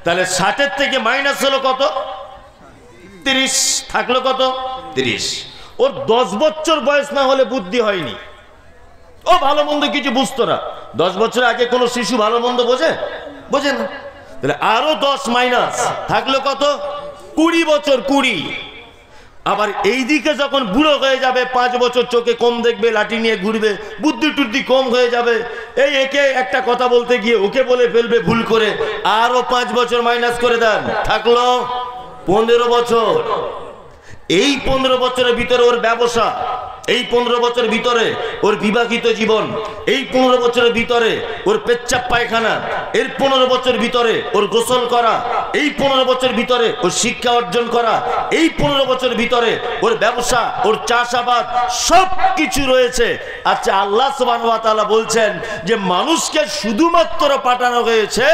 তাহলে 60 থেকে মাইনাস হলো কত? 30 থাকলো কত? 30। ওর 10 বছর বয়স না হলে বুদ্ধি হয়নি, ও ভালো মন্দ কিছু বুঝতো না। 10 বছর আগে কোনো শিশু ভালো মন্দ বোঝে? বোঝে না। তাহলে আরো 10 মাইনাস থাকলো কত? 20 বছর। 20। আবার এইদিকে যখন বুড়ো হয়ে যাবে, 5 বছর চোখে কম দেখবে, লাঠি নিয়ে ঘুরবে, বুদ্ধি টুদ্ধি কম হয়ে যাবে, এই একে একটা কথা বলতে গিয়ে ওকে বলে ফেলবে ভুল করে, আরো 5 বছর মাইনাস করে দেন, থাকলো 15 বছর। এই 15 বছরের ভিতরে ওর ব্যবসা, এই 15 বছরের ভিতরে ওর বিবাহিত জীবন, এই 15 বছরের ভিতরে ওর পেচ্ছাপ পায়খানা, এর 15 বছর ভিতরে ওর গোসল করা, এই 15 বছর ভিতরে ওর শিক্ষা অর্জন করা, এই 15 বছর ভিতরে ওর ব্যবসা, ওর চাষাবাদ, সব কিছু রয়েছে। আচ্ছা, আল্লাহ সুবহানাহু ওয়া তাআলা বলছেন যে মানুষকে শুধুমাত্র পাঠানো হয়েছে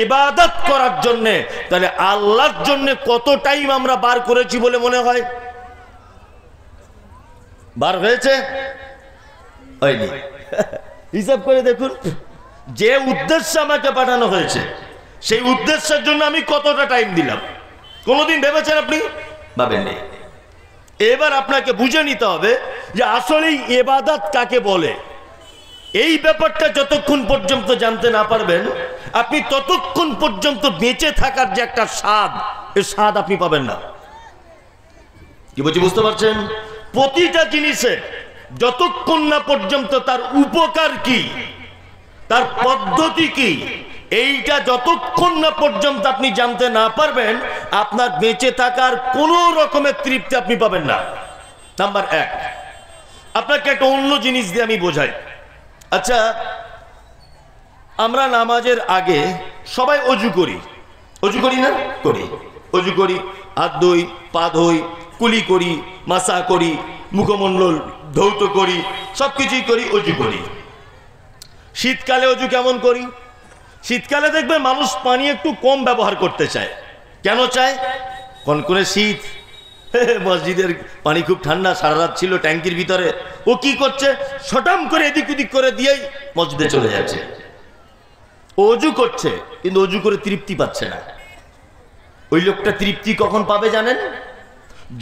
ইবাদত করার জন্য। তাহলে আল্লাহর জন্য কত টাইম আমরা বার করেছি বলে মনে হয়? বার হয়েছে? হয়নি। হিসাব করে দেখুন, যে উদ্দেশ্যে আমাকে পাঠানো হয়েছে সেই উদ্দেশ্যের জন্য আমি কতটা টাইম দিলাম? কোনোদিন ভেবেছেন আপনি? ভাবেননি। এবার আপনাকে বুঝে নিতে হবে যে আসলেই ইবাদত কাকে বলে। এই ব্যাপারটা যতক্ষণ পর্যন্ত জানতে না পারবেন, আপনি ততক্ষণ পর্যন্ত বেঁচে থাকার যে একটা স্বাদ, এই স্বাদ আপনি পাবেন না। কি বলছি বুঝতে পারছেন? প্রতিটা জিনিসে যতক্ষণ না পর্যন্ত তার উপকার কি, তার পদ্ধতি কি, এইটা যতক্ষণ না পর্যন্ত আপনি জানতে না পারবেন, আপনার বেঁচে থাকার কোনো রকমের তৃপ্তি আপনি পাবেন না। নাম্বার 1, আপনাকে একটা অন্য জিনিস দিয়ে আমি বোঝাই। আচ্ছা, আমরা নামাজের আগে সবাই অজু করি, অজু করি না? করি। অজু করি, হাত ধুই, পা ধুই, কুলি করি, মাসা করি, মুখমণ্ডল ধৌত করি, সবকিছুই করি, অজু করি। শীতকালে অজু কেমন করি? শীতকালে দেখবে মানুষ পানি একটু কম ব্যবহার করতে চায়। কেন চায়? কনকনে শীত, মসজিদের পানি খুব ঠান্ডা, সারা রাত ছিল ট্যাঙ্কির ভিতরে, ও কি করছে? শটাম করে এদিক ওদিক করে দিয়েই মসজিদে চলে যাচ্ছে। অজু করছে কিন্তু অজু করে তৃপ্তি পাচ্ছে না। ওই লোকটা তৃপ্তি কখন পাবে জানেন?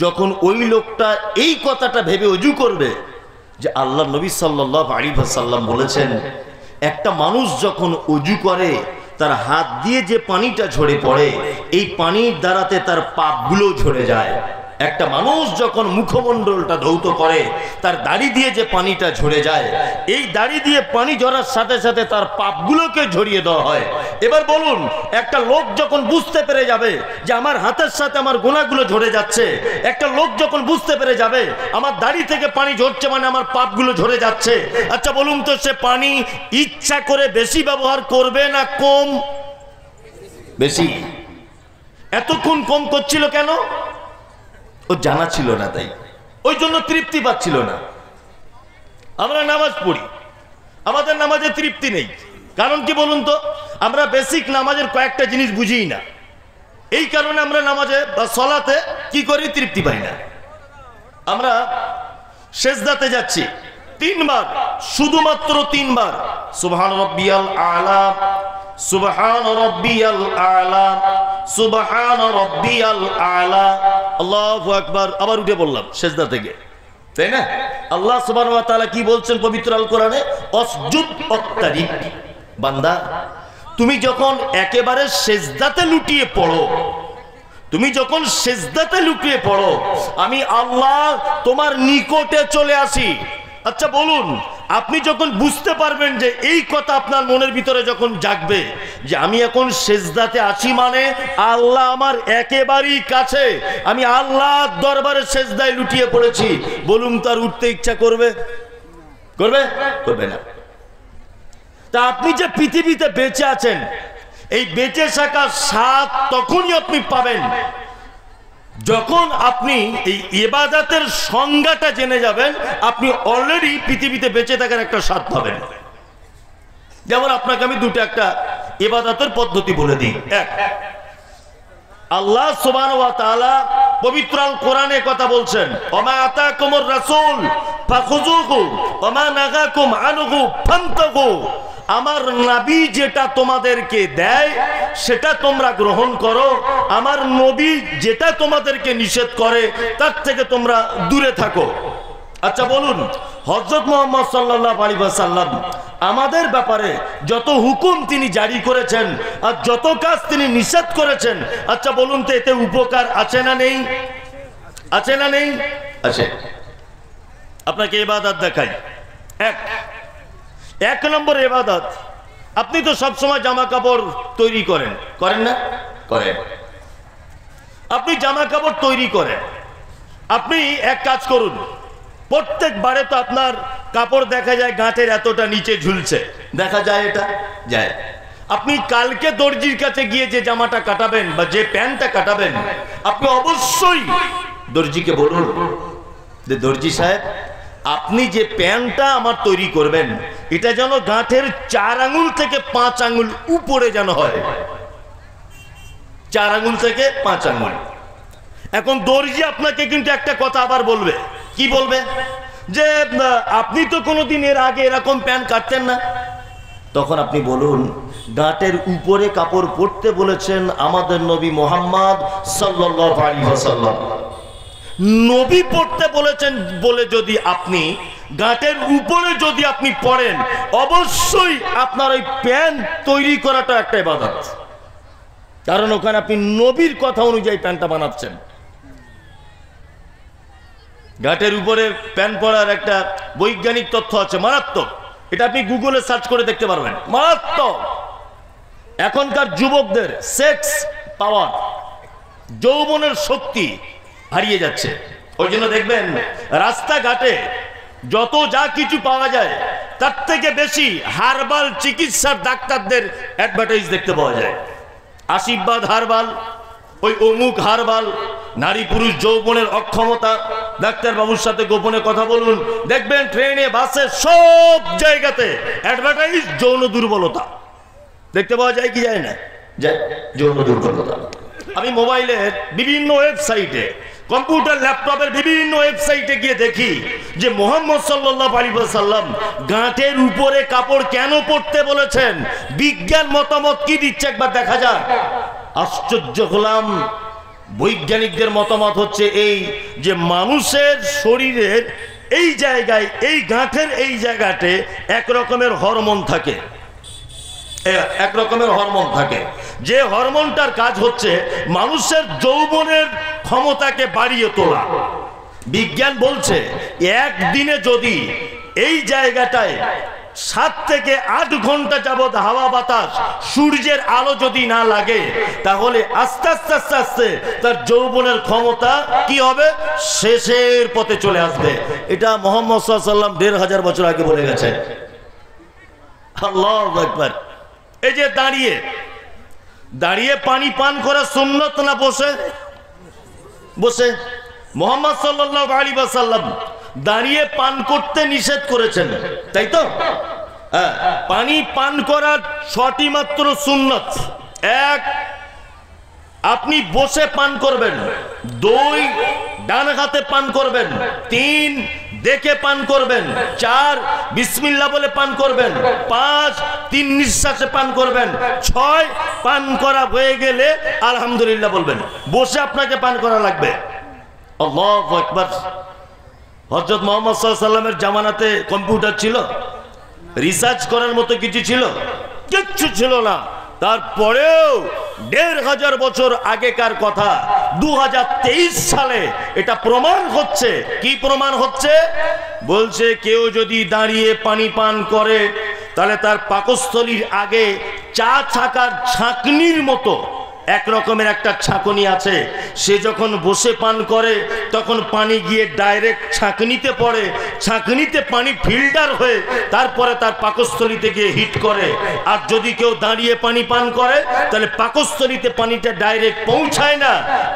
যখন ওই লোকটা এই কথাটা ভেবে অজু করবে যে আল্লাহ নবী সাল্লাল্লাহু আলাইহি ওয়াসাল্লাম বলেছেন, একটা মানুষ যখন অজু করে তার হাত দিয়ে যে পানিটা ঝরে পড়ে, এই পানির দ্বারাতে তার পাপগুলো ঝরে যায়। একটা মানুষ যখন মুখমণ্ডলটা ধৌত করে, তার দাড়ি দিয়ে যে পানিটা ঝরে যায়, এই দাড়ি দিয়ে পানি ঝরার সাথে সাথে তার পাপগুলোকে ঝরিয়ে দেওয়া হয়। এবার বলুন, একটা লোক যখন বুঝতে পেরে যাবে যে আমার হাতের সাথে আমার গুনাহগুলো ঝরে যাচ্ছে, একটা লোক যখন বুঝতে পেরে যাবে আমার দাড়ি থেকে পানি ঝরছে মানে আমার পাপগুলো ঝরে যাচ্ছে, আচ্ছা বলুন তো সে পানি ইচ্ছা করে বেশি ব্যবহার করবে না কম? বেশি। এতক্ষণ কম করছিল কেন? ও জানা ছিল না, তাই ওই জন্য তৃপ্তি পাচ্ছিল না। আমরা নামাজ পড়ি, আমাদের নামাজে তৃপ্তি নেই। কারণ কি বলুন তো? আমরা বেসিক নামাজের কয়েকটা জিনিস বুঝি না। এই কারণে আমরা নামাজে বা সলাতে কি করি? তৃপ্তি পাই না। আমরা সেজদাতে যাচ্ছি 3 বার, শুধুমাত্র 3 বার সুবহান রাব্বিয়াল আলা, সুবহান রাব্বিয়াল আলা, সুবহান রাব্বিয়াল আলা, আল্লাহু আকবার। আবার উঠে বললাম সেজদা থেকে, তাই না? আল্লাহ সুবহানাহু ওয়া তাআলা কি বলছেন পবিত্র আল কোরআনে? অসজুদ ওয়াক্তারিব। বান্দা, তুমি যখন একেবারে সেজদাতে লুটিয়ে পড়ো, তুমি যখন সেজদাতে লুটিয়ে পড়ো, আমি আল্লাহ তোমার নিকটে চলে আসি। আচ্ছা বলুন, আপনি যখন বুঝতে পারবেন যে এই কথা আপনার মনের ভিতরে যখন জাগবে যে আমি এখন সেজদাতে আছি, মানে আল্লাহ আমার একেবারেই কাছে, আমি আল্লাহর দরবারে সেজদায় লুটিয়ে পড়েছি, বলুন তার উঠতে ইচ্ছা করবে? করবে? করবে না। তা আপনি যে পৃথিবীতে বেঁচে আছেন, এই বেঁচে থাকার স্বাদ তখনই আপনি পাবেন যখন আপনি এই ইবাদতের সংজ্ঞাটা জেনে যাবেন। আপনি অলরেডি পৃথিবীতে বেঁচে থাকার একটা স্বাদ পাবেন। যেমন আপনাকে আমি একটা ইবাদতের পদ্ধতি বলে দিই। 1, আল্লাহ সুবহানাহু ওয়া তাআলা পবিত্র আল কোরআনে কথা বলছেন, ওমা আতাকুমুর রাসূল ফাখুযুহু ওমা নাহাকুম আনহু ফান্তাহু। আমার নবী যেটা তোমাদেরকে দেয় সেটা তোমরা গ্রহণ করো, আমার নবী যেটা তোমাদেরকে নিষেধ করে তার থেকে তোমরা দূরে থাকো। আচ্ছা বলুন, হযরত মুহাম্মদ সাল্লাল্লাহু আলাইহি ওয়াসাল্লাম আমাদের ব্যাপারে যত হুকুম তিনি জারি করেছেন আর যত কাজ তিনি নিষেধ করেছেন, আচ্ছা বলুন তো এতে উপকার আছে না নেই? আছে না নেই? আছে। আপনাকে ইবাদত দেখাই। এক নম্বর ইবাদত, আপনি তো সব সময় জামা কাপড় তৈরি করেন, করেন না? করেন। আপনি জামা কাপড় তৈরি করেন, আপনি এক কাজ করুন, প্রত্যেকবারে তো আপনার কাপড় দেখা যায় গাঁটের এতটা নিচে ঝুলছে, দেখা যায়? এটা যায়। আপনি কালকে দর্জির কাছে গিয়ে যে জামাটা কাটাবেন বা যে প্যান্টটা কাটাবেন, আপনি অবশ্যই দর্জিকে বলুন যে দর্জি সাহেব, আপনি যে প্যান্টটা আমার তৈরি করবেন এটা যেন গাঁটের 4 আঙ্গুল থেকে 5 আঙ্গুল উপরে যেন হয়, 4 আঙ্গুল থেকে 5 আঙ্গুল। এখন দর্জি আপনাকে কিন্তু একটা কথা আবার বলবে, কি বলবে? যে আপনি তো কোনোদিন এর আগে এরকম প্যান্ট কাটতেন না। তখন আপনি বলুন, গাঁটের উপরে কাপড় পরতে বলেছেন আমাদের নবী মুহাম্মদ সাল্লাল্লাহু আলাইহি ওয়াসাল্লাম। নবী পড়তে বলেছেন বলে যদি আপনি গাঁটের উপরে যদি আপনি পড়েন, অবশ্যই আপনার ওই প্যান্ট তৈরি করাটা একটা ইবাদত, কারণ ওখানে আপনি নবীর কথা অনুযায়ী প্যান্টটা বানাচ্ছেন। গাঁটের উপরে প্যান্ট পরার একটা বৈজ্ঞানিক তথ্য আছে, মারাত্মক। এটা আপনি গুগলে সার্চ করে দেখতে পারবেন, মারাত্মক। এখনকার যুবকদের সেক্স পাওয়ার, যৌবনের শক্তি হারিয়ে যাচ্ছে। ওই জন্য দেখবেন রাস্তাঘাটে যত যা কিছু পাওয়া যায় তার থেকে বেশি হার্বাল চিকিৎসার ডাক্তারদের অ্যাডভার্টাইজ দেখতে পাওয়া যায়। আশীর্বাদ হার্বাল, ওই অমুক হার্বাল, নারী পুরুষ যৌবনের অক্ষমতা, ডাক্তার বাবুর সাথে গোপনে কথা বলুন, দেখবেন ট্রেনে বাসে সব জায়গাতে অ্যাডভার্টাইজ যৌন দুর্বলতা দেখতে পাওয়া যায় কি যায় না? যায়, যৌন দুর্বলতা। আমি মোবাইলের বিভিন্ন ওয়েবসাইটে, কম্পিউটার ল্যাপটপের বিভিন্ন ওয়েবসাইটে গিয়ে দেখি যে মুহাম্মদ সাল্লাল্লাহু আলাইহি ওয়াসাল্লাম গাঁটের উপরে কাপড় কেন পরতে বলেছেন, বিজ্ঞান মতামত কি দিচ্ছে একবার দেখা যাক। আশ্চর্য হলাম, বৈজ্ঞানিকদের মতামত হচ্ছে এই যে মানুষের শরীরের এই জায়গায়, এই গাঁটের এই জায়গাতে এক রকমের হরমোন থাকে, এক রকমের হরমোন থাকে, যে হরমোনটার কাজ হচ্ছে মানুষের যৌবনের ক্ষমতাকে বাড়িয়ে তোলা। বিজ্ঞান বলছে একদিনে যদি এই জায়গাটায় 7 থেকে 8 ঘন্টা যাবৎ হাওয়া বাতাস সূর্যের আলো যদি না লাগে, তাহলে আস্তে আস্তে আস্তে আস্তে তার যৌবনের ক্ষমতা কি হবে? শেষের পথে চলে আসবে। এটা মুহাম্মদ সাল্লাল্লাহু আলাইহি ওয়াসাল্লাম 1500 বছর আগে বলে গেছে। আল্লাহু আকবার। এই যে দাঁড়িয়ে দাঁড়িয়ে পানি পান করা সুন্নত না বসে? বসে। মুহাম্মদ সাল্লাল্লাহু আলাইহি ওয়াসাল্লাম দাঁড়িয়ে পান করতে নিষেধ করেছেন, তাই তো? পানি পান করার 6টি মাত্র সুন্নত। 1, আপনি বসে পান করবেন। 2, ডান হাতে পান করবেন। 3, দেখে পান করবেন। 4, বিসমিল্লাহ বলে পান করবেন। 5, 3 নিঃশ্বাসে পান করবেন। 6, পান করা হয়ে গেলে আলহামদুলিল্লাহ বলবেন। বসে আপনাকে পান করা লাগবে। আল্লাহু আকবার। হযরত মুহাম্মদ সাল্লাল্লাহু আলাইহি ওয়াসাল্লামের জামানাতে কম্পিউটার ছিল? রিসার্চ করার মতো কিছু ছিল? কিচ্ছু ছিল না। তারপরেও 1500 বছর আগেকার কথা 2023 সালে এটা প্রমাণ হচ্ছে। কি প্রমাণ হচ্ছে? বলছে কেউ যদি দাঁড়িয়ে পানি পান করে তাহলে তার পাকস্থলীর আগে চা ছাকার ছাঁকনির মতো এক রকমের একটা ছাঁকনি আছে, সে যখন বসে পান করে তখন পানি গিয়ে ডাইরেক্ট ছাঁকনিতে পড়ে, ছাঁকনিতে পানি ফিল্টার হয়ে তারপরে তার পাকস্থলীতে গিয়ে হিট করে। আর যদি কেউ দাঁড়িয়ে পানি পান করে তাহলে পাকস্থলীতে পানিটা ডাইরেক্ট পৌঁছায় না,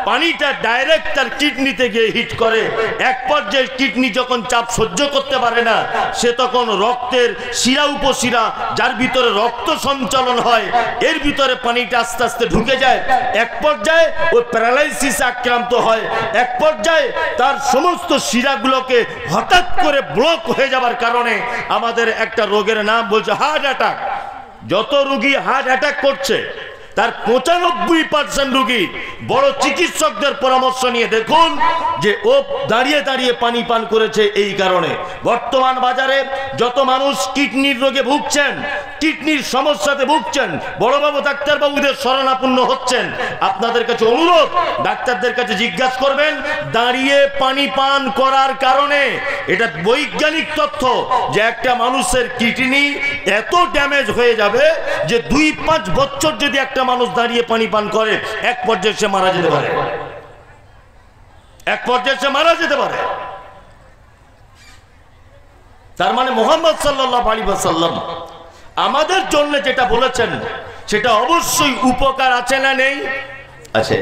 পানিটা ডাইরেক্ট তার কিডনিতে গিয়ে হিট করে। এক পর্যায়ে কিডনি যখন চাপ সহ্য করতে পারে না, সে তখন রক্তের শিরা উপশিরা, যার ভিতরে রক্ত সঞ্চালন হয়, এর ভিতরে পানিটা আস্তে আস্তে ঢুকে যায়। এক পর্যায়ে ওই প্যারালাইসিস আক্রান্ত হয়। এক পর্যায়ে তার সমস্ত শিরাগুলোকে হঠাৎ করে ব্লক হয়ে যাবার কারণে আমাদের একটা রোগের নাম বলছে হার্ট অ্যাটাক। যত রোগী হার্ট অ্যাটাক করছে তার 95% রোগী বড় চিকিৎসকদের পরামর্শ নিয়ে দেখুন যে ও দাঁড়িয়ে দাঁড়িয়ে পানি পান করেছে। এই কারণে বর্তমান বাজারে যত মানুষ কিডনির রোগে ভুগছেন, কিডনির সমস্যাতে ভুগছেন, বড়বাবু ডাক্তারবাবুদের শরণাপন্ন হচ্ছেন, আপনাদের কাছে অনুরোধ, ডাক্তারদের কাছে জিজ্ঞাসা করবেন দাঁড়িয়ে পানি পান করার কারণে। এটা বৈজ্ঞানিক তথ্য যে একটা মানুষের কিডনি এত ড্যামেজ হয়ে যাবে যে 2-5 বছর যদি একটা মানুষ দাঁড়িয়ে পানি পান করে এক পর্যায়ে সে মারা যেতে পারে, এক পর্যায়ে সে মারা যেতে পারে। তার মানে মুহাম্মদ সাল্লাল্লাহু আলাইহি ওয়াসাল্লাম আমাদের জন্য যেটা বলেছেন সেটা অবশ্যই উপকার আছে না নেই? আছে,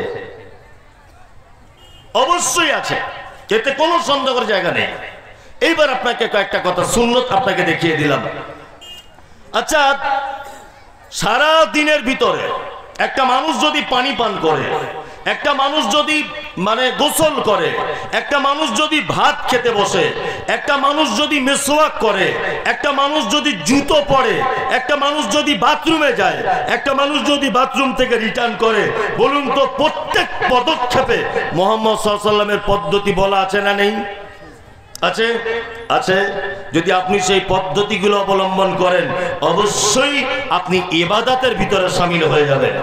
অবশ্যই আছে, এতে কোনো সন্দেহের জায়গা নেই। এইবার আপনাকে কয়েকটা কথা সুন্নত আপনাকে দেখিয়ে দিলাম। আচ্ছা, সারা দিনের ভিতরে একটা মানুষ যদি পানি পান করে, একটা মানুষ যদি গোসল করে, একটা মানুষ যদি ভাত খেতে বসে, একটা মানুষ যদি মেসওয়াক করে, একটা মানুষ যদি জুতো পরে, একটা মানুষ যদি বাথরুমে যায়, একটা মানুষ যদি বাথরুম থেকে রিটার্ন করে, বলুন তো প্রত্যেক পদক্ষেপে মুহাম্মদ সাল্লাল্লাহু আলাইহি ওয়াসাল্লামের পদ্ধতি বলা আছে না নেই? আছে, আছে। যদি আপনি সেই পদ্ধতিগুলো অবলম্বন করেন অবশ্যই আপনি ইবাদতের ভিতরে শামিল হয়ে যাবেন।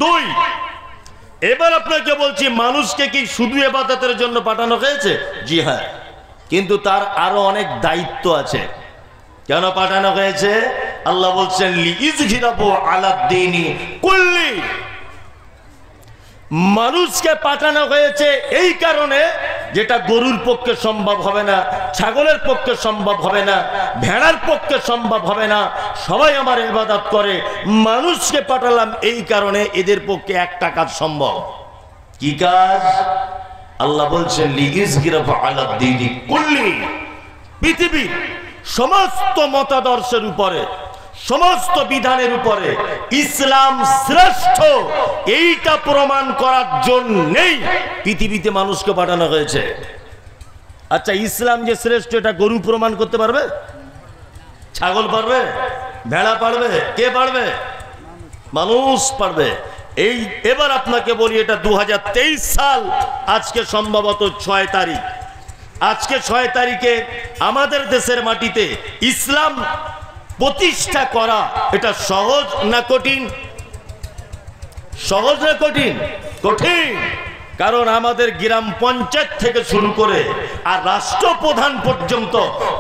2, এবার আপনাকে বলছি, মানুষকে কি শুধু ইবাদতের জন্য পাঠানো হয়েছে? জি হ্যাঁ, কিন্তু তার আরো অনেক দায়িত্ব আছে। কেন পাঠানো হয়েছে? আল্লাহ বলছেন লিইযহিরাহু আলাদ-দীনি কুল্লি। মানুষকে পাঠানো হয়েছে এই কারণে যেটা গরুর পক্ষে সম্ভব হবে না, ছাগলের পক্ষে সম্ভব হবে না, ভেড়ার পক্ষে সম্ভব হবে না। সবাই আমার ইবাদত করে, মানুষকে পাঠালাম এই কারণে এদের পক্ষে একটা কাজ সম্ভব। কি কাজ? আল্লাহ বলছেন লিইযহিরাহু আলাদ-দীনি কুল্লি। পৃথিবীর সমস্ত মতাদর্শের উপরে, সমস্ত বিধানের উপরে ইসলাম শ্রেষ্ঠ, এইটা প্রমাণ করার জন্যই পৃথিবীতে মানুষকে পাঠানো হয়েছে। আচ্ছা, ইসলাম যে শ্রেষ্ঠ এটা গরু প্রমাণ করতে পারবে? ছাগল পারবে? ভেড়া পারবে? কে পারবে? মানুষ পারবে। এই এবার আপনাকে বলি, এটা 2023 সাল, আজকে সম্ভবত 6 তারিখ। আজকে 6 তারিখে আমাদের দেশের মাটিতে ইসলাম প্রতিষ্ঠা করা এটা সহজ না কঠিন? সহজ না কঠিন? কঠিন। কারণ আমাদের গ্রাম পঞ্চায়েত থেকে শুরু করে আর রাষ্ট্রপ্রধান পর্যন্ত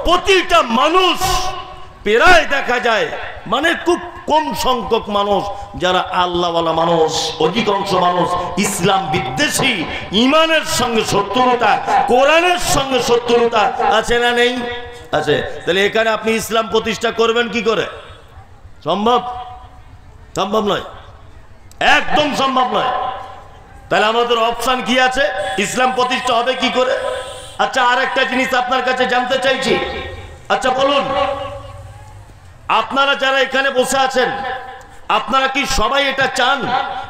প্রতিটা মানুষ প্রায় দেখা যায় খুব কম সংখ্যক মানুষ যারা আল্লাহওয়ালা মানুষ, অধিকাংশ মানুষ ইসলাম বিদ্বেষী, ইমানের সঙ্গে শত্রুতা, কোরআনের সঙ্গে শত্রুতা আছে না নেই? আছে। তাহলে এখানে আপনি ইসলাম প্রতিষ্ঠা করবেন কি করে? সম্ভব? সম্ভব নয়, একদম সম্ভব নয়। তাহলে আমাদের অপশন কি আছে? ইসলাম প্রতিষ্ঠা হবে কি করে? আচ্ছা, আর একটা জিনিস আপনার কাছে জানতে চাইছি। আচ্ছা বলুন, আপনারা যারা এখানে বসে আছেন, আপনারা কি সবাই এটা চান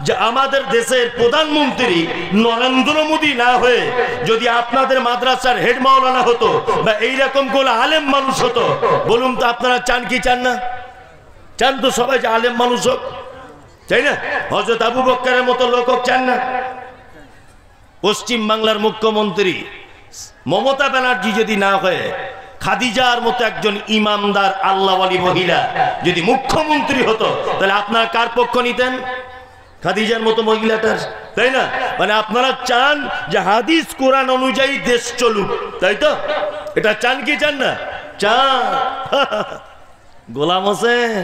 যে আমাদের দেশের প্রধানমন্ত্রী নরেন্দ্র মোদী না হয়ে যদি আপনাদের মাদ্রাসার হেড মাওলানা হতো বা এইরকম কোন আলেম মানুষ হতো? বলুন তো আপনারা চান কি চান না? চান তো সবাই যে আলেম মানুষ হোক, তাই না? হযরত আবু বকরের মতো লোক হোক, চান না? পশ্চিম বাংলার মুখ্যমন্ত্রী মমতা ব্যানার্জি যদি না হয়ে খাদিজার মতো একজন ইমানদার আল্লাহওয়ালী মহিলা যদি মুখ্যমন্ত্রী হতো, তাহলে আপনারা কার পক্ষ নিতেন? খাদিজার মতো মহিলাটার, তাই না? আপনারা চান যে হাদিস কোরআন অনুযায়ী দেশ চলুক, তাই তো? এটা চান কি চান না? চান। গোলাম হোসেন,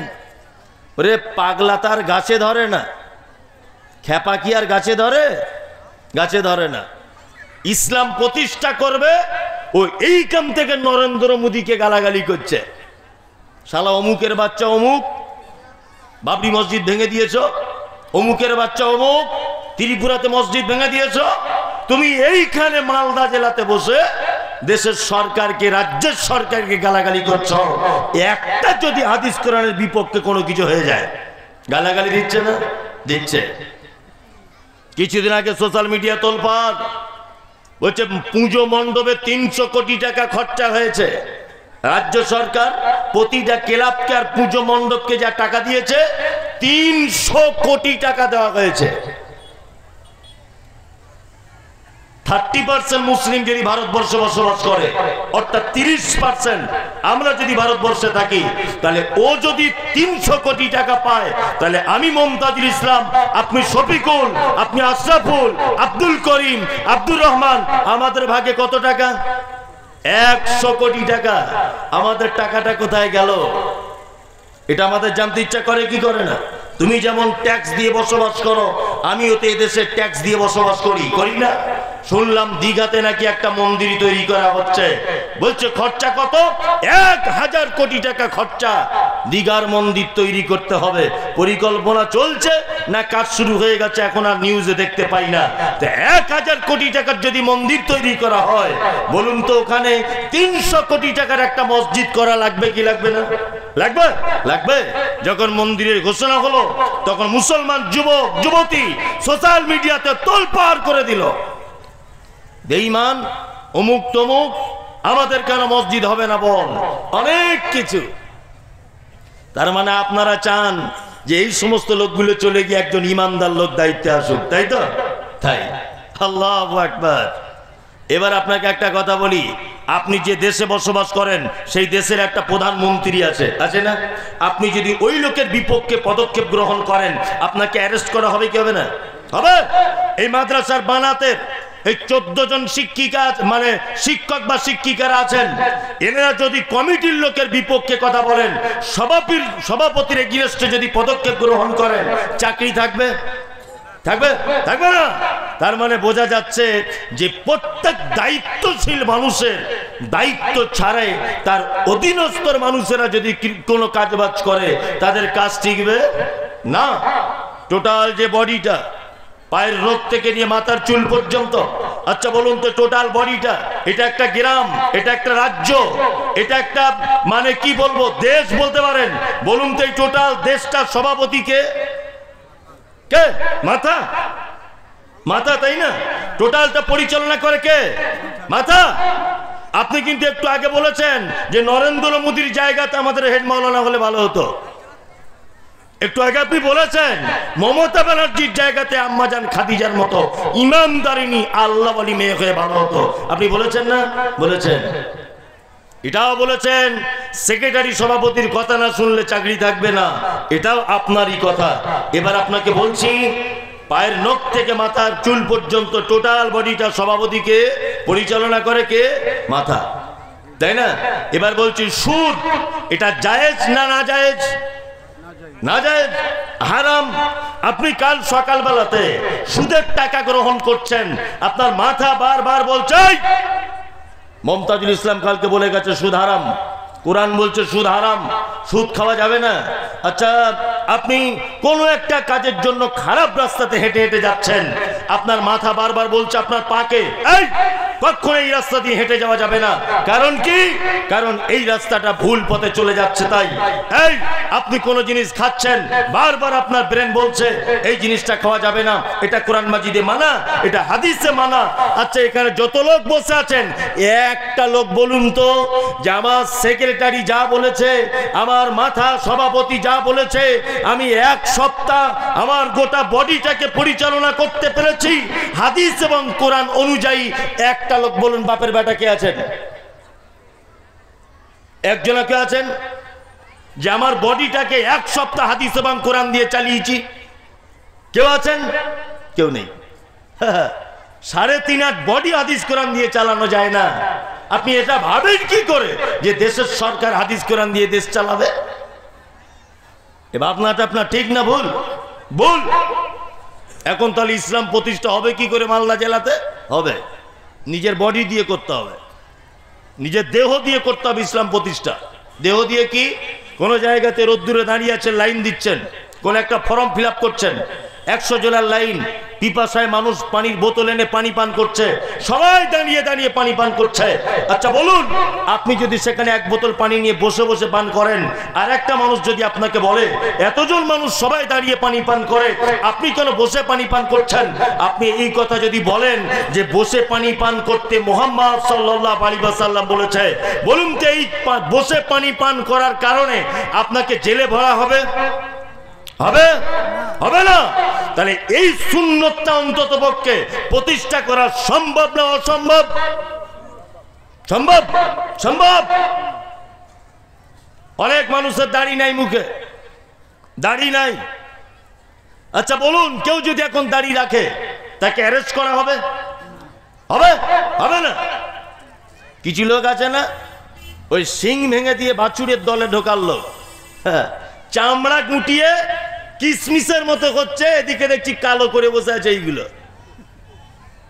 ওরে পাগলা তার গাছে ধরে না, খেপা কি আর গাছে ধরে? গাছে ধরে না। ইসলাম প্রতিষ্ঠা করবে, ও এই কাম থেকে নরেন্দ্র মোদীকে গালাগালি করছে, শালা অমুকের বাচ্চা অমুক, বাবরি মসজিদ ভেঙে দিয়েছ, অমুকের বাচ্চা অমুক, ত্রিপুরাতে মসজিদ ভেঙে দিয়েছ। তুমি এইখানে মালদা জেলাতে বসে দেশের সরকারকে, রাজ্যের সরকারকে গালাগালি করছ। একটা যদি হাদিস কোরআনের বিপক্ষে কোনো কিছু হয়ে যায়, গালাগালি দিচ্ছে না? দিচ্ছে। কিছুদিন আগে সোশ্যাল মিডিয়া তোলপাড়, বলছে পুজো মণ্ডপে 300 কোটি টাকা খরচা হয়েছে। রাজ্য সরকার প্রতিটা ক্লাবকে আর পুজো মণ্ডপকে যা টাকা দিয়েছে 300 কোটি টাকা দেওয়া হয়েছে। 30% মুসলিম যদি ভারতবর্ষে বসবাস করে, অর্থাৎ 30% আমরা যদি ভারতবর্ষে থাকি, তাহলে ও যদি 300 কোটি টাকা পায়, তাহলে আমি মমতাজুল ইসলাম, আপনি শফিকুল, আপনি আশরাফুল, আব্দুল করিম, আব্দুর রহমান, আমাদের ভাগে কত টাকা? 100 কোটি টাকা। আমাদের টাকাটা কোথায় গেল? এটা আমাদের জানতে ইচ্ছা করে কি করে না? তুমি যেমন ট্যাক্স দিয়ে বসবাস করো, আমিও তো এদেশে ট্যাক্স দিয়ে বসবাস করি, করি না? শুনলাম দীঘাতে নাকি একটা মন্দির তৈরি করা হচ্ছে, বলছে খরচা কত? 1000 কোটি টাকা খরচা। দীঘার মন্দির তৈরি করতে হবে, পরিকল্পনা চলছে না কাজ শুরু হয়ে গেছে এখন আর নিউজে দেখতে পাই না। 1000 কোটি টাকার যদি মন্দির তৈরি করা হয়, বলুন তো ওখানে 300 কোটি টাকার একটা মসজিদ করা লাগবে কি লাগবে না? লাগবে, লাগবে। যখন মন্দিরের ঘোষণা হলো, তখন মুসলমান যুবক যুবতী সোশ্যাল মিডিয়াতে তোলপাড় করে দিল, বেঈমান, অমুক তমুক, আমাদের কেন মসজিদ হবে না বল, অনেক কিছু। তার মানে আপনারা চান যে এই সমস্ত লোকগুলো চলে গিয়ে একজন ইমানদার লোক দায়িত্বে আসুক, তাই তো? তাই। আল্লাহু আকবার। এবার আপনাকে একটা কথা বলি, আপনি যে দেশে বসবাস করেন সেই দেশের একটা প্রধানমন্ত্রী আছে, আছে না? আপনি যদি ওই লোকের বিপক্ষে পদক্ষেপ গ্রহণ করেন, আপনাকে অ্যারেস্ট করা হবে কি হবে না? হবে। এই মাদ্রাসার বানাতে এই 14 জন শিক্ষিকা মানে শিক্ষক বা শিক্ষিকারা আছেন, এনারা যদি কমিটির লোকের বিপক্ষে কথা বলেন, সভাপতির এগেইনস্টে যদি পদক্ষেপ গ্রহণ করেন, চাকরি থাকবে? থাকবে? থাকবে না। তার মানে বোঝা যাচ্ছে যে প্রত্যেক দায়িত্বশীল মানুষের দায়িত্ব ছাড়াই তার অধীনস্থর মানুষেরা যদি কোনো কাজবাজ করে, তাদের কাজ টিকবে না। টোটাল যে বডিটা, পায়ের রোগ থেকে নিয়ে মাথার চুল পর্যন্ত, আচ্ছা বলুন তো টোটাল বডিটা, এটা একটা গ্রাম, এটা একটা রাজ্য, এটা একটা মানে কি বলবো দেশ বলতে পারেন। বলুন তো এই টোটাল দেশটার সভাপতি কে? কে? মাথা, মাথা, তাই না? টোটালটা পরিচালনা করে কে? মাথা। আপনি কিন্তু একটু আগে বলেছেন যে নরেন্দ্র মোদীর জায়গাতে আমাদের হেড মাওলানা হলে ভালো হতো। একটু আগে আপনি বলেছেন মমতা ব্যানার্জির জায়গাতে আম্মাজান খাদিজার মতো ইমানদারিনী আল্লাহ বলি মেয়ে হয়ে ভালো হতো। আপনি বলেছেন না? বলেছেন। এটাও বলেছেন সেক্রেটারি সভাপতির কথা না শুনলে চাকরি থাকবে না, এটাও আপনারই কথা। এবার আপনাকে বলছি, পায়ের নখ থেকে মাথার চুল পর্যন্ত টোটাল বডিটা সভাপতিকে পরিচালনা করে কে? মাথা, তাই না? এবার বলছি সুদ, এটা জায়েজ না না জায়েজ? না জায়েজ, হারাম। আপনি কাল সকালবেলাতে সুদের টাকা গ্রহণ করছেন, আপনার মাথা বারবার বলছে মমতাজুল ইসলাম কালকে বলে গেছে সুদ হারাম, কোরআন বলছে সুদ হারাম, সুদ খাওয়া যাবে না। আচ্ছা, আপনি কোনো একটা কাজের জন্য খারাপ রাস্তাতে হেঁটে হেঁটে যাচ্ছেন, আপনার মাথা বারবার বলছে আপনার পাকে, এই কখনো এই রাস্তা দিয়ে হেঁটে যাওয়া যাবে না। কারণ কি? কারণ এই রাস্তাটা ভুল পথে চলে যাচ্ছে। তাই এই আপনি কোনো জিনিস খাচ্ছেন, বারবার আপনার ব্রেন বলছে এই জিনিসটা খাওয়া যাবে না, এটা কোরআন মাজিদে মানা, এটা হাদিসে মানা। আচ্ছা, এখানে যত লোক বসে আছেন, একটা লোক বলুন তো যে আমার সেক্রেটারি যা বলেছে, আমার মাথা সভাপতি যা বলেছে, আমি এক সপ্তাহ আমার গোটা বডিটাকে পরিচালনা করতে পেরেছি হাদিস এবং কোরআন অনুযায়ী। একটা লোক বলুন বাপের বেটা কে আছেন? একজনা কে আছেন যে আমার বডিটাকে এক সপ্তাহ হাদিস এবং কোরআন দিয়ে চালিয়েছি? কেউ আছেন? কেউ নেই। 3.5 বডি হাদিস কোরআন দিয়ে চালানো যায় না। আপনি এটা ভাবেন কি করে যে দেশের সরকার হাদিস কোরআন দিয়ে দেশ চালাবে? এ ভাবনাটা আপনার ঠিক না ভুল? ভুল। এখন তাহলে ইসলাম প্রতিষ্ঠা হবে কি করে মালদা জেলাতে? হবে নিজের বডি দিয়ে করতে হবে, নিজের দেহ দিয়ে করতে হবে ইসলাম প্রতিষ্ঠা। দেহ দিয়ে কি? কোন জায়গাতে রোদ্দুরে দাঁড়িয়ে আছেন, লাইন দিচ্ছেন, কোন একটা ফর্ম ফিল আপ করছেন, 100 জনের লাইন, পিপাসায় মানুষ পানির বোতল এনে পানি পান করছে, সবাই দাঁড়িয়ে দাঁড়িয়ে পানি পান করছে। আচ্ছা বলুন, আপনি যদি সেখানে এক বোতল পানি নিয়ে বসে বসে পান করেন, আর একটা মানুষ যদি আপনাকে বলে এতজন মানুষ সবাই দাঁড়িয়ে পানি পান করে, আপনি কেন বসে পানি পান করছেন? আপনি এই কথা যদি বলেন যে বসে পানি পান করতে মুহাম্মদ সাল্লাল্লাহু আলাইহি ওয়াসাল্লাম বলেছে, বলুন তো এই বসে পানি পান করার কারণে আপনাকে জেলে ভরা হবে? হবে? হবে না। তাহলে এই সুন্নতটা অন্তত পক্ষে প্রতিষ্ঠা করা সম্ভব না অসম্ভব? সম্ভব, সম্ভব। অনেক মানুষের দাড়ি নাই, মুখে দাড়ি নাই। আচ্ছা বলুন, কেউ যদি এখন দাড়ি রাখে তাকে অ্যারেস্ট করা হবে? হবে? হবে না। কিছু লোক আছে না, ওই সিং ভেঙে দিয়ে বাছুরের দলে ঢোকালো, হ্যাঁ, চামড়া গুটিয়ে কিসমিসের মতো হচ্ছে, এদিকে দেখছি কালো করে বসে আছে। এইগুলো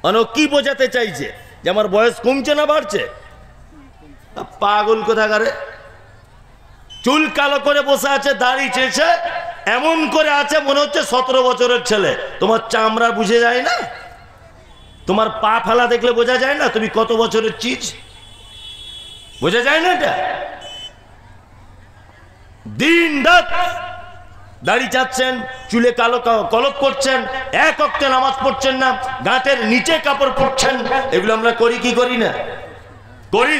মানে কি বোঝাতে চাইছে? যে আমার বয়স কমছে না বাড়ছে? পাগল কোথাকারে। চুল কালো করে বসে আছে, দাড়ি চেয়েছে, এমন করে আছে মনে হচ্ছে 17 বছরের ছেলে। তোমার চামড়া বুঝে যায় না? তোমার পা ফেলা দেখলে বোঝা যায় না তুমি কত বছরের চিজ? বোঝা যায় না? এটা দিন রাত দাড়ি চাচ্ছেন, চুলে কালো কলপ করছেন, এক ওয়াক্তে নামাজ পড়ছেন না, গাঁটের নিচে কাপড় পরছেন। এগুলো আমরা করি কি করি না? করি,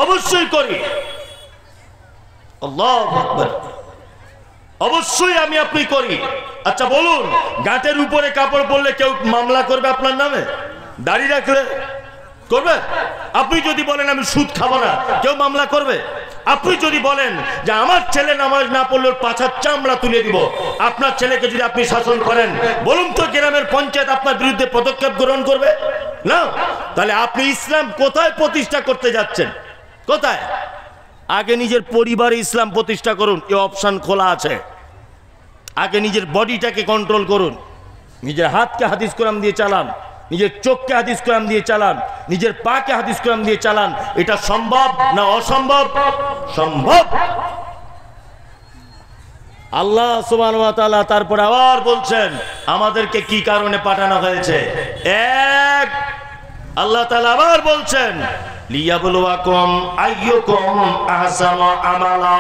অবশ্যই করি। আল্লাহু আকবার, অবশ্যই আমি আপনি করি। আচ্ছা বলুন, গাঁটের উপরে কাপড় পরলে কেউ মামলা করবে আপনার নামে? দাড়ি রাখলে করবে? আপনি যদি বলেন আমি সুদ খাবো না, কেউ মামলা করবে? আপনি যদি বলেন যে আমার ছেলে নামাজ না পড়লে পাছার চামড়া তুলে দিব, আপনার ছেলেকে যদি আপনি শাসন করেন, বলুন তো গ্রামের পঞ্চায়েত আপনার বিরুদ্ধে পদক্ষেপ গ্রহণ করবে না? তাহলে আপনি ইসলাম কোথায় প্রতিষ্ঠা করতে যাচ্ছেন? কোথায়? আগে নিজের পরিবারে ইসলাম প্রতিষ্ঠা করুন, এই অপশন খোলা আছে। আগে নিজের বডিটাকে কন্ট্রোল করুন, নিজের হাতকে হাদিস কোরআন দিয়ে চালান, নিজের চোখকে হাদিস কোরআন দিয়ে চালান, নিজের পাকে হাদিস কোরআন দিয়ে চালান। এটা সম্ভব না অসম্ভব? সম্ভব। আল্লাহ সুবহানাহু ওয়া তাআলা তারপর আবার বলছেন আমাদেরকে কি কারণে পাঠানো হয়েছে। এক, আল্লাহ তাআলা আবার বলছেন লিয়াবলুয়াকুম আইয়ুকুম আহসানু আমালা।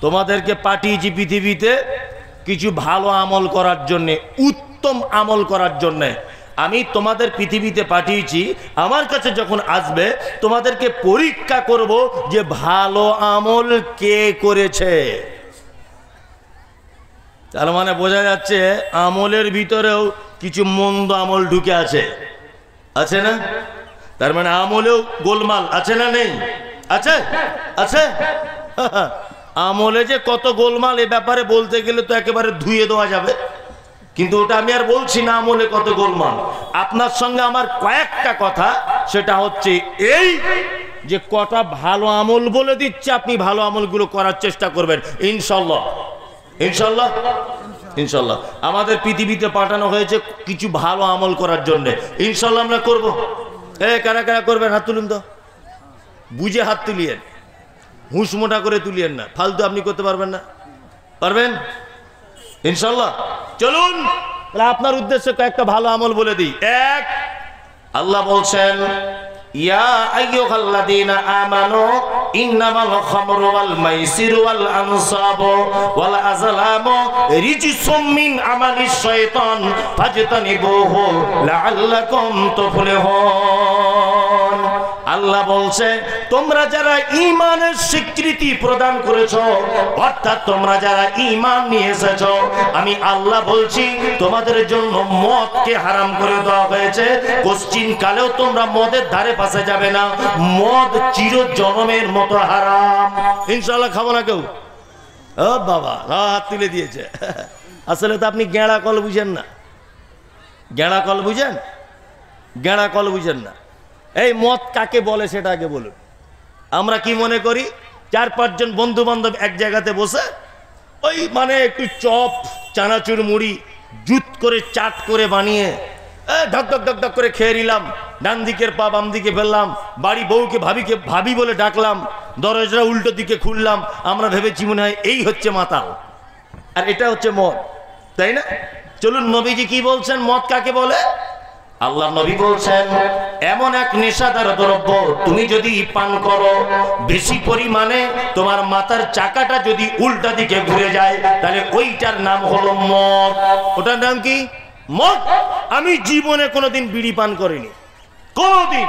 তোমাদেরকে পাঠিয়েছি পৃথিবীতে কিছু ভালো আমল করার জন্য, উত্তম আমল করার জন্য। আমি তোমাদের পৃথিবীতে পাঠিয়েছি, আমার কাছে যখন আসবে তোমাদেরকে পরীক্ষা করব যে ভালো আমল কে করেছে। তার মানে বোঝা যাচ্ছে আমলের ভিতরেও কিছু মন্দ আমল ঢুকে আছে, আছে না? তার মানে আমলেও গোলমাল আছে না নেই? আছে, আছে। আমলে যে কত গোলমাল এ ব্যাপারে বলতে গেলে তো একেবারে ধুয়ে দেওয়া যাবে, কিন্তু ওটা আমি আর বলছি না আমলে কত গোলমাল। আপনার সঙ্গে আমার কয়েকটা কথা, সেটা হচ্ছে এই যে কটা ভালো আমল বলে দিচ্ছে, আপনি ভালো আমলগুলো করার চেষ্টা করবেন ইনশাল্লাহ। ইনশাল্লাহ, ইনশাল্লাহ। আমাদের পৃথিবীতে পাঠানো হয়েছে কিছু ভালো আমল করার জন্য, ইনশাল্লাহ আমরা করব। কারা কারা করবেন? হাত তুলুন তো, বুঝে হাত তুলিয়েন, হুঁশ মোটা করে তুলিয়েন না, ফালতু আপনি করতে পারবেন না? পারবেন ইনশাল্লাহ। চলুন আপনার উদ্দেশ্যে কয়েকটা ভালো আমল বলে দিই। এক, আল্লাহ বলছেন ইয়া আইয়ুহাল্লাযীনা আমানু ইন্নামাল খামরু ওয়াল মাইসিরু ওয়াল আনসাবু ওয়াল আযলামু রিজসুম মিন আমালিশ শাইতান ফাজতানিবুহু লাআল্লাকুম তুফলিহুন। আল্লাহ বলছে তোমরা যারা ঈমানের স্বীকৃতি প্রদান করেছো, অর্থাৎ তোমরা যারা ঈমান নিয়ে এসেছো, আমি আল্লাহ বলছি তোমাদের জন্য মদকে হারাম করে দেওয়া হয়েছে। কোশ্চিন কালেও তোমরা মদের ধারে পাশে যাবে না, মদ চিরজনমের মতো হারাম। ইনশাআল্লাহ খাবো না কেউ। ও বাবা, হাত তুলে দিয়েছে। আসলে তো আপনি গেঁড়া কল বুঝেন না। গেঁড়া কল বুঝেন? গেঁড়া কল বুঝেন না। এই মদ কাকে বলে সেটা আগে বলুন। আমরা কি মনে করি, 4-5 জন বন্ধু বান্ধব এক জায়গাতে বসে ওই মানে একটু চপ চানাচুর মুড়ি জুত করে চাট করে বানিয়ে ঢক ঢক ঢক ঢক করে খেয়ে নিলাম, ডান দিকের পা বাম দিকে ফেললাম, বাড়ি বউকে ভাবি বলে ডাকলাম, দরজা উল্টো দিকে খুললাম, আমরা ভেবেছি মনে হয় এই হচ্ছে মাতাল আর এটা হচ্ছে মদ, তাই না? চলুন নবীজি কি বলছেন, মদ কাকে বলে? আল্লাহ নবী বলছেন এমন এক নেশাদার দ্রব্য, তুমি যদি পান করো বেশি পরিমাণে, তোমার মাথার চাকাটা যদি উল্টা দিকে ঘুরে যায়, তাহলে ওইটার নাম হলো মদ। ওটার নাম কি? মদ। আমি জীবনে কোনোদিন বিড়ি পান করিনি, কোনোদিন।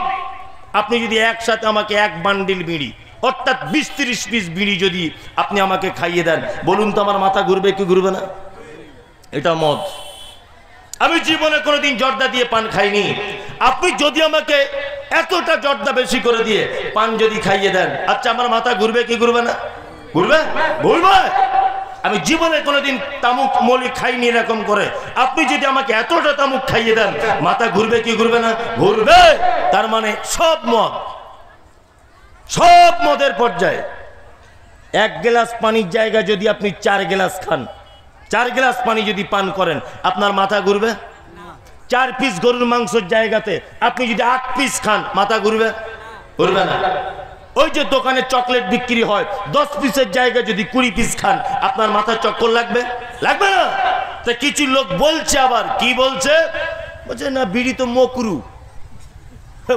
আপনি যদি একসাথে আমাকে এক বান্ডিল বিড়ি, অর্থাৎ 20-30 পিস বিড়ি যদি আপনি আমাকে খাইয়ে দেন, বলুন তো আমার মাথা ঘুরবে কি ঘুরবে না? এটা মদ। আমি জীবনে কোনোদিন জর্দা দিয়ে পান খাইনি। আপনি যদি আমাকে এতটা জর্দা বেশি করে দিয়ে পান যদি খাইয়ে দেন, আচ্ছা আমার মাথা ঘুরবে কি ঘুরবে না? ঘুরবে, ঘুরবে। আমি জীবনে কোনোদিন তামুক মলি খাইনি এরকম করে। আপনি যদি আমাকে এতটা তামুক খাইয়ে দেন, মাথা ঘুরবে কি ঘুরবে না? ঘুরবে। তার মানে সব মদ, সব মদের পর্যায়ে। 1 গ্লাস পানির জায়গা যদি আপনি 4 গ্লাস খান, 4 গ্লাস পানি যদি পান করেন, আপনার মাথা ঘুরবে? 4 পিস গরুর মাংসের জায়গাতে আপনি যদি 8 পিস খান, মাথা ঘুরবে? ঘুরবে না। ওই যে দোকানে চকলেট বিক্রি হয়, 10 পিসের জায়গা যদি 20 পিস খান, আপনার মাথায় চক্কর লাগবে? লাগবে না। তা কিছু লোক বলছে, আবার কি বলছে, বলছে না বিড়ি তো মকরু,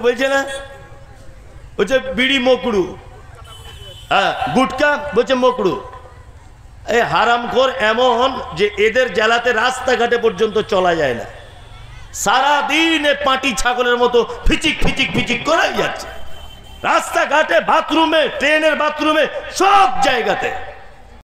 বলছে না, বলছে বিড়ি মকরু, হ্যাঁ গুটকা বলছে মকরু। এই হারামখোর এমন যে এদের জ্বালাতে রাস্তাঘাটে পর্যন্ত চলা যায় না, সারাদিন পাটি ছাগলের মতো ফিচিক ফিচিক ফিচিক করে যাচ্ছে রাস্তাঘাটে, বাথরুমে, ট্রেনের বাথরুমে, সব জায়গাতে।